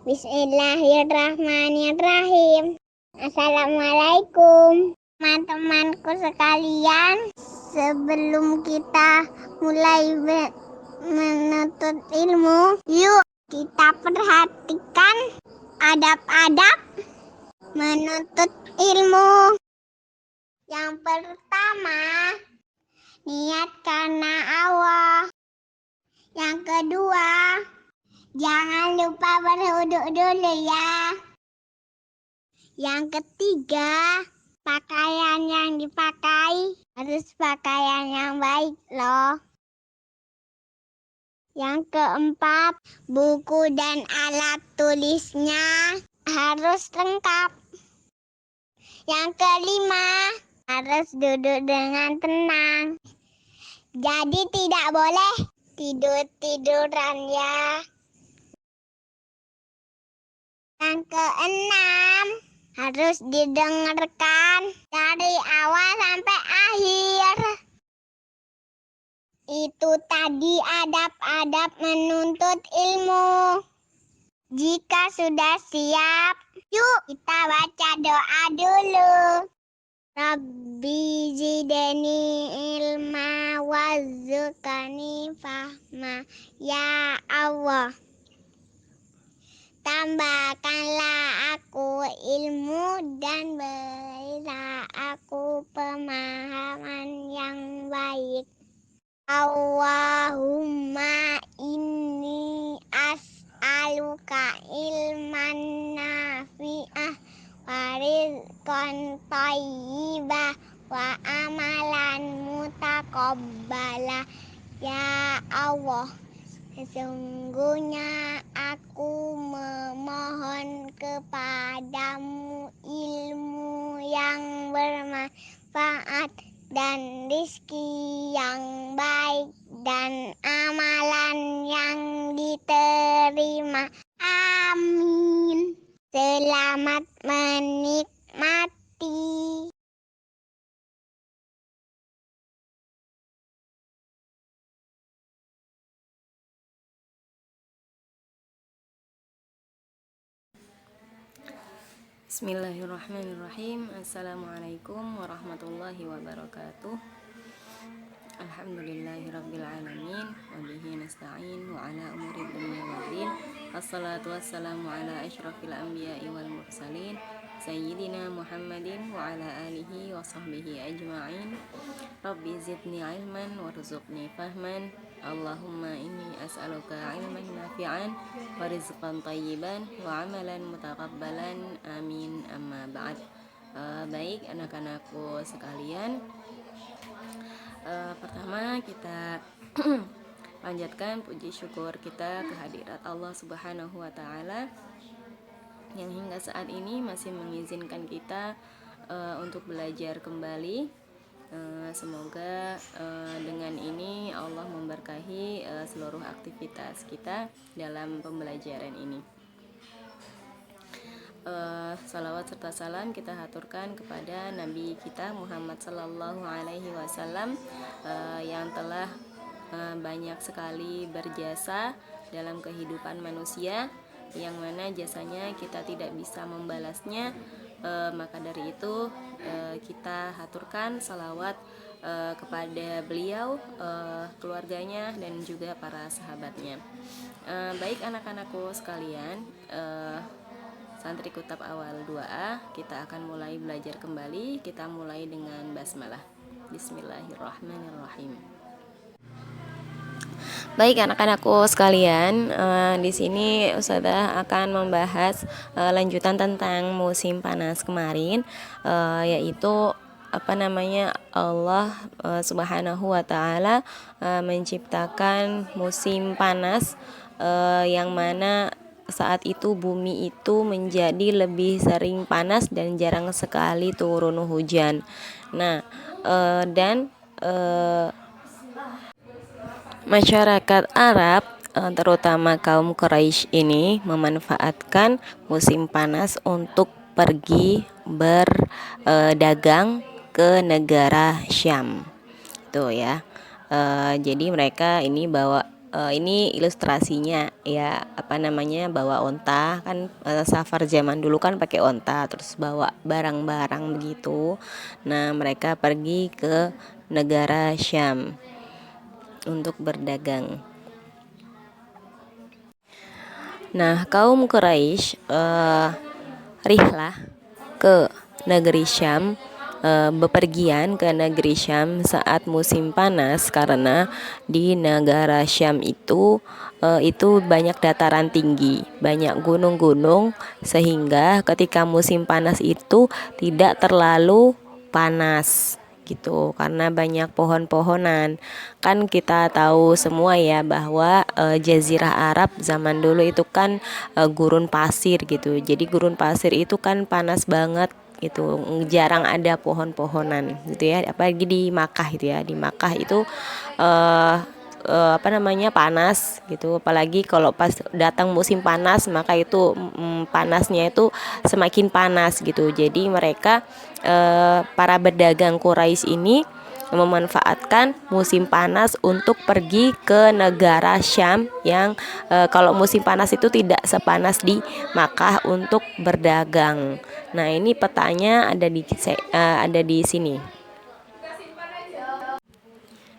Bismillahirrahmanirrahim. Assalamualaikum teman-temanku sekalian. Sebelum kita mulai menuntut ilmu, yuk kita perhatikan adab-adab menuntut ilmu. Yang pertama, niat karena Allah. Yang kedua, jangan lupa berwudu dulu ya. Yang ketiga, pakaian yang dipakai harus pakaian yang baik loh. Yang keempat, buku dan alat tulisnya harus lengkap. Yang kelima, harus duduk dengan tenang. Jadi tidak boleh tidur-tiduran ya. Yang keenam, harus didengarkan dari awal sampai akhir. Itu tadi adab-adab menuntut ilmu. Jika sudah siap, yuk kita baca doa dulu. Rabbi zidni ilma warzuqni fahma. Ya Allah, tambahkanlah aku ilmu dan berilah aku pemahaman yang baik. Allahumma inni as'aluka ilman nafi'ah wa rizqan thayyibah wa amalan mutaqabbala. Ya Allah, sesungguhnya aku memohon kepadamu ilmu yang bermanfaat dan rizki yang baik dan amalan yang diterima. Amin. Selamat menikmati. Bismillahirrahmanirrahim. Assalamualaikum warahmatullahi wabarakatuh. Alhamdulillahirrabbilalamin. Wabihi nasta'in wa ala umuri dunia waddin. Assalatu wassalamu ala ashrafil anbiya'i wal mursalin Sayyidina Muhammadin wa ala alihi wa sahbihi ajma'in. Rabbi zidni ilman warzuqni fahman. Allahumma inni as'aluka ilman nafi'an wa rizqan tayyiban wa amalan mutaqabbalan. Amin. Amma ba'd. Baik anak-anakku sekalian, pertama kita panjatkan puji syukur kita kehadirat Allah Subhanahu wa taala yang hingga saat ini masih mengizinkan kita untuk belajar kembali. Semoga dengan ini Allah memberkahi seluruh aktivitas kita dalam pembelajaran ini. Salawat serta salam kita haturkan kepada Nabi kita Muhammad Sallallahu Alaihi Wasallam yang telah banyak sekali berjasa dalam kehidupan manusia, yang mana jasanya kita tidak bisa membalasnya. Maka dari itu kita haturkan salawat kepada beliau, keluarganya dan juga para sahabatnya. Baik anak-anakku sekalian, santri kutab awal 2A, kita akan mulai belajar kembali. Kita mulai dengan basmalah. Bismillahirrahmanirrahim. Baik anak-anakku sekalian, di sini Ustazah akan membahas lanjutan tentang musim panas kemarin, yaitu Allah Subhanahu wa taala menciptakan musim panas, yang mana saat itu bumi itu menjadi lebih sering panas dan jarang sekali turun hujan. Nah, dan masyarakat Arab, terutama kaum Quraisy ini memanfaatkan musim panas untuk pergi berdagang ke negara Syam. Tuh ya. Jadi mereka ini bawa ini ilustrasinya ya, apa namanya, bawa onta kan, safar zaman dulu kan pakai onta terus bawa barang-barang begitu. Nah, mereka pergi ke negara Syam untuk berdagang. Nah, kaum Quraisy rihlah ke negeri Syam, bepergian ke negeri Syam saat musim panas, karena di negara Syam itu banyak dataran tinggi, banyak gunung-gunung, sehingga ketika musim panas itu tidak terlalu panas gitu, karena banyak pohon-pohonan. Kan kita tahu semua ya bahwa Jazirah Arab zaman dulu itu kan gurun pasir gitu. Jadi gurun pasir itu kan panas banget gitu, jarang ada pohon-pohonan gitu ya, apalagi di Makkah itu ya. Di Makkah itu apa namanya, panas gitu, apalagi kalau pas datang musim panas, maka itu panasnya itu semakin panas gitu. Jadi mereka para pedagang Quraisy ini memanfaatkan musim panas untuk pergi ke negara Syam yang kalau musim panas itu tidak sepanas di Makkah untuk berdagang. Nah, ini petanya ada di sini.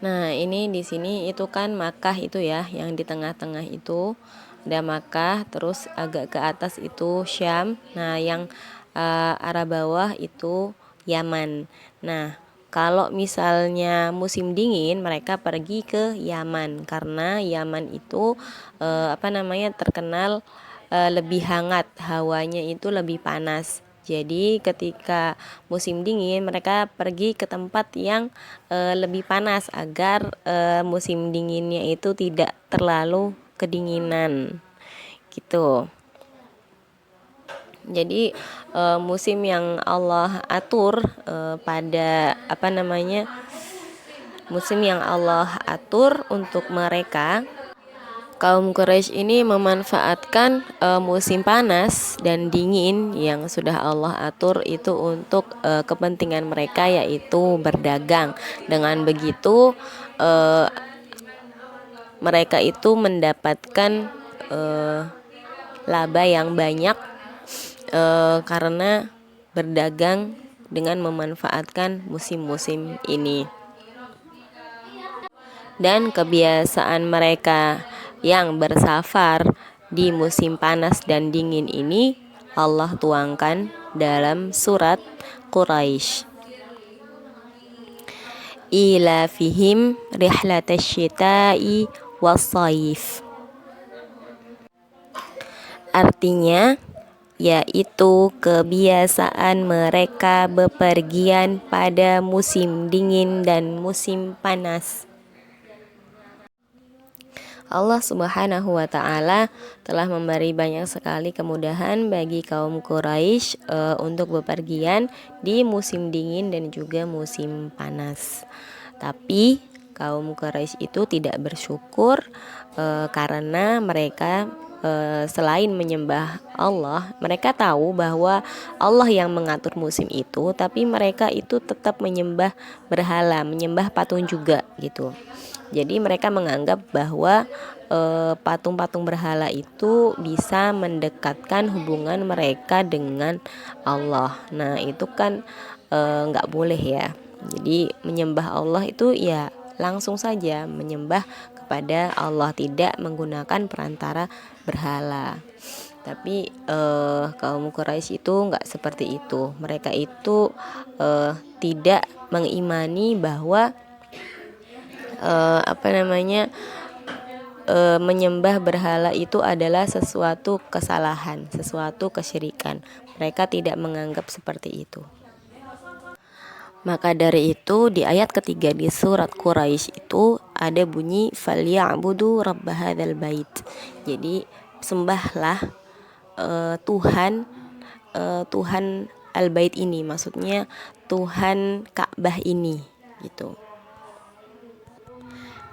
Nah, ini di sini itu kan Makkah itu ya, yang di tengah-tengah itu ada Makkah, terus agak ke atas itu Syam. Nah, yang arah bawah itu Yaman. Nah, kalau misalnya musim dingin mereka pergi ke Yaman, karena Yaman itu apa namanya, terkenal lebih hangat, hawanya itu lebih panas. Jadi ketika musim dingin mereka pergi ke tempat yang lebih panas agar musim dinginnya itu tidak terlalu kedinginan gitu. Jadi musim yang Allah atur pada apa namanya, musim yang Allah atur untuk mereka, kaum Quraisy ini memanfaatkan musim panas dan dingin yang sudah Allah atur itu untuk kepentingan mereka, yaitu berdagang. Dengan begitu mereka itu mendapatkan laba yang banyak karena berdagang dengan memanfaatkan musim-musim ini. Dan kebiasaan mereka yang bersafar di musim panas dan dingin ini Allah tuangkan dalam surat Quraisy. Ila fihim rihlatash syita'i was-saif. Artinya yaitu kebiasaan mereka bepergian pada musim dingin dan musim panas. Allah Subhanahu wa Ta'ala telah memberi banyak sekali kemudahan bagi kaum Quraisy untuk bepergian di musim dingin dan juga musim panas. Tapi kaum Quraisy itu tidak bersyukur karena mereka selain menyembah Allah, mereka tahu bahwa Allah yang mengatur musim itu, tapi mereka itu tetap menyembah berhala, menyembah patung juga gitu. Jadi mereka menganggap bahwa patung-patung berhala itu bisa mendekatkan hubungan mereka dengan Allah. Nah, itu kan nggak boleh ya. Jadi menyembah Allah itu ya langsung saja menyembah kepada Allah, tidak menggunakan perantara berhala. Tapi kaum Quraisy itu nggak seperti itu. Mereka itu tidak mengimani bahwa menyembah berhala itu adalah sesuatu kesalahan, sesuatu kesyirikan. Mereka tidak menganggap seperti itu. Maka dari itu di ayat ketiga di surat Quraisy itu ada bunyi falya'budu rabb hadzal bait. Jadi sembahlah Tuhan al-bait ini, maksudnya Tuhan Ka'bah ini gitu.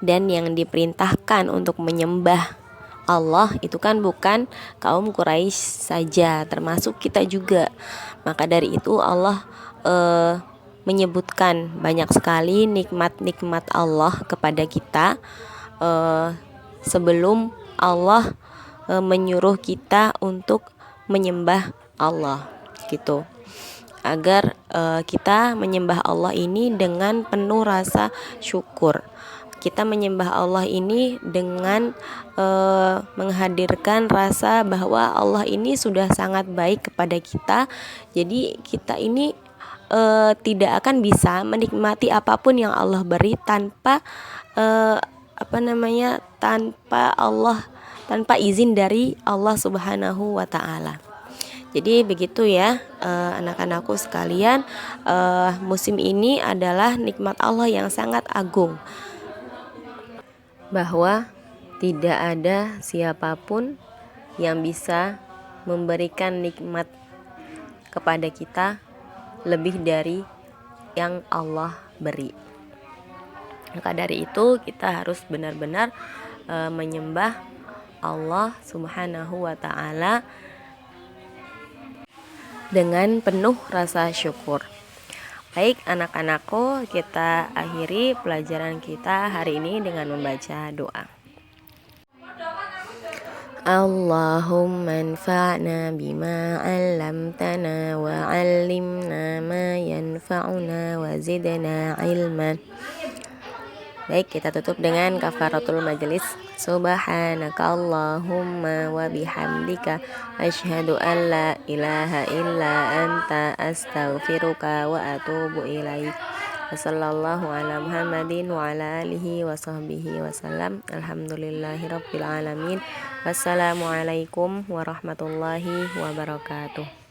Dan yang diperintahkan untuk menyembah Allah itu kan bukan kaum Quraisy saja, termasuk kita juga. Maka dari itu Allah menyebutkan banyak sekali nikmat-nikmat Allah kepada kita, sebelum Allah menyuruh kita untuk menyembah Allah gitu. Agar kita menyembah Allah ini dengan penuh rasa syukur. Kita menyembah Allah ini dengan menghadirkan rasa bahwa Allah ini sudah sangat baik kepada kita. Jadi kita ini tidak akan bisa menikmati apapun yang Allah beri tanpa tanpa izin dari Allah Subhanahu wa Ta'ala. Jadi begitu ya anak-anakku sekalian, musim ini adalah nikmat Allah yang sangat agung, bahwa tidak ada siapapun yang bisa memberikan nikmat kepada kita lebih dari yang Allah beri. Maka dari itu kita harus benar-benar menyembah Allah Subhanahu wa Ta'ala dengan penuh rasa syukur. Baik anak-anakku, kita akhiri pelajaran kita hari ini dengan membaca doa. Allahumma anfa'na bima 'allamtana wa 'allimna ma yanfa'una wa zidna ilman. Baik, kita tutup dengan kafaratul majelis. Subhanaka Allahumma wa bihamdika asyhadu an la ilaha illa anta astaghfiruka wa atubu ilaik. Wassallallahu ala Muhammadin wa ala alihi wa sahbihi wasallam. Alhamdulillahirabbil alamin. Wassalamualaikum warahmatullahi wabarakatuh.